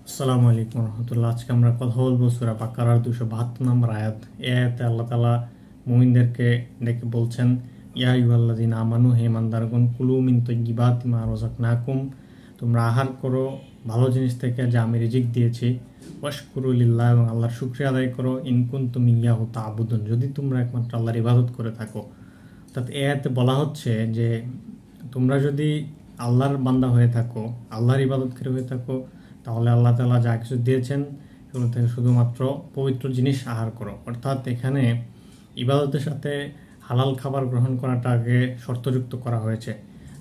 আসসালামু আলাইকুম রহমতুল্লাহ। আজকে আমরা কথা বলবো সূরা বাকারার 272 নম্বর আয়াত। এই আয়াতে আল্লাহ তাআলা মুমিনদেরকে ডেকে বলছেন, ইয়া আইয়ুহাল্লাযীনা আমানু, হে ইমানদারগণ, কুলু মিন তাইয়্যিবাতি মা রাযাকনাকুম, তোমরা আহার করো ভালো জিনিস থেকে যা আমি রিজিক দিয়েছি। ওয়াশকুরু লিল্লাহ, এবং আল্লাহর শুকরিয়া আদায় করো। ইন কুনতুম ইয়্যাহু তা'বুদুন, যদি তোমরা একমাত্র আল্লাহর ইবাদত করে থাকো। অর্থাৎ এই আয়াতে বলা হচ্ছে যে তোমরা যদি আল্লাহর বান্দা হয়ে থাকো, আল্লাহর ইবাদতকারী হয়ে থাকো, তাহলে আল্লাহ তাআলা যা কিছু দিয়েছেন সেগুলো থেকে শুধুমাত্র পবিত্র জিনিস আহার করো। অর্থাৎ এখানে ইবাদতের সাথে হালাল খাবার গ্রহণ করাটাকে শর্তযুক্ত করা হয়েছে।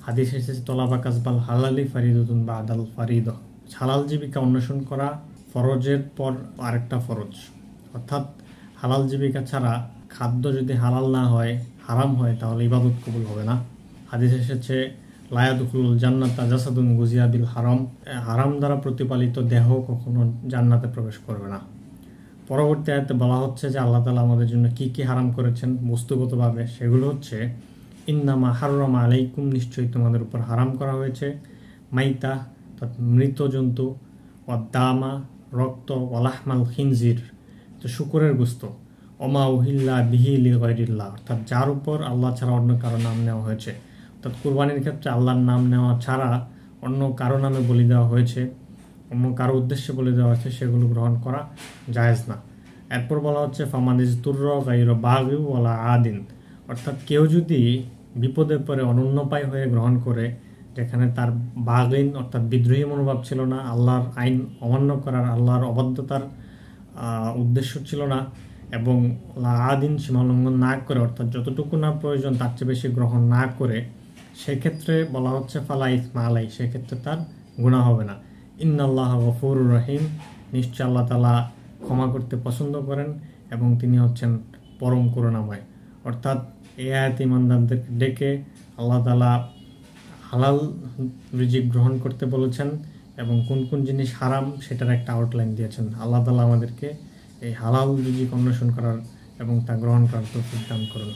হাদিস এসেছে, তলাবা কাসবাল হালালি ফারিদুন বা আদাল ফারিদ, হালাল জীবিকা অন্বেষণ করা ফরজের পর আরেকটা ফরজ। অর্থাৎ হালাল জীবিকা ছাড়া খাদ্য যদি হালাল না হয়, হারাম হয়, তাহলে ইবাদত কবুল হবে না। হাদিস এসেছে, লায়াদুখুলুল জান্নাতা জাসাদুন গুজিয়া বিল হারাম, হারাম দ্বারা প্রতিপালিত দেহ কখনো জান্নাতে প্রবেশ করবে না। পরবর্তী আয়াতে বলা হচ্ছে যে আল্লাহ তাআলা আমাদের জন্য কি কি হারাম করেছেন বস্তুগতভাবে, সেগুলো হচ্ছে, ইন্নামা হাররামা আলাইকুম, নিশ্চয়ই তোমাদের উপর হারাম করা হয়েছে, মাইতা অর্থাৎ মৃত জন্তু, ওয়াদ্দামা রক্ত, ওয়ালাহমাল খিনজির তো শুকরের গোস্ত, ওমা উহিল্লা বিহি লিগাইরিল্লাহ, অর্থাৎ যার উপর আল্লাহ ছাড়া অন্য কারো নাম নেওয়া হয়েছে। অর্থাৎ কুরবানির ক্ষেত্রে আল্লাহর নাম নেওয়া ছাড়া অন্য কারো নামে বলি দেওয়া হয়েছে, অন্য কারো উদ্দেশ্যে বলে দেওয়া হয়েছে, সেগুলো গ্রহণ করা জায়েজ না। এরপর বলা হচ্ছে, ফামানিজ তুর্র গাইর বাগিউ ওয়ালা আদিন, অর্থাৎ কেউ যদি বিপদে পড়ে অনন্যপায় হয়ে গ্রহণ করে, যেখানে তার বাগিন অর্থাৎ বিদ্রোহী মনোভাব ছিল না, আল্লাহর আইন অমান্য করার, আল্লাহর অবাধ্যতার উদ্দেশ্য ছিল না, এবং আদিন সীমালঙ্ঘন না করে, অর্থাৎ যতটুকু না প্রয়োজন তার চেয়ে বেশি গ্রহণ না করে, সেক্ষেত্রে বলা হচ্ছে ফালা ইসমা আলাই, সেক্ষেত্রে তার গুনাহ হবে না। ইন্নাল্লাহ গফুরুর রহিম, নিশ্চয় আল্লাহ তাআলা ক্ষমা করতে পছন্দ করেন এবং তিনি হচ্ছেন পরম করুণাময়। অর্থাৎ এই আয়াতে ইমানদারদেরকে ডেকে আল্লাহ তাআলা হালাল রিজিক গ্রহণ করতে বলেছেন এবং কোন কোন জিনিস হারাম সেটার একটা আউটলাইন দিয়েছেন। আল্লাহ তাআলা আমাদেরকে এই হালাল রিজিক অন্বেষণ করার এবং তা গ্রহণ করার তৌফিক দান করুন।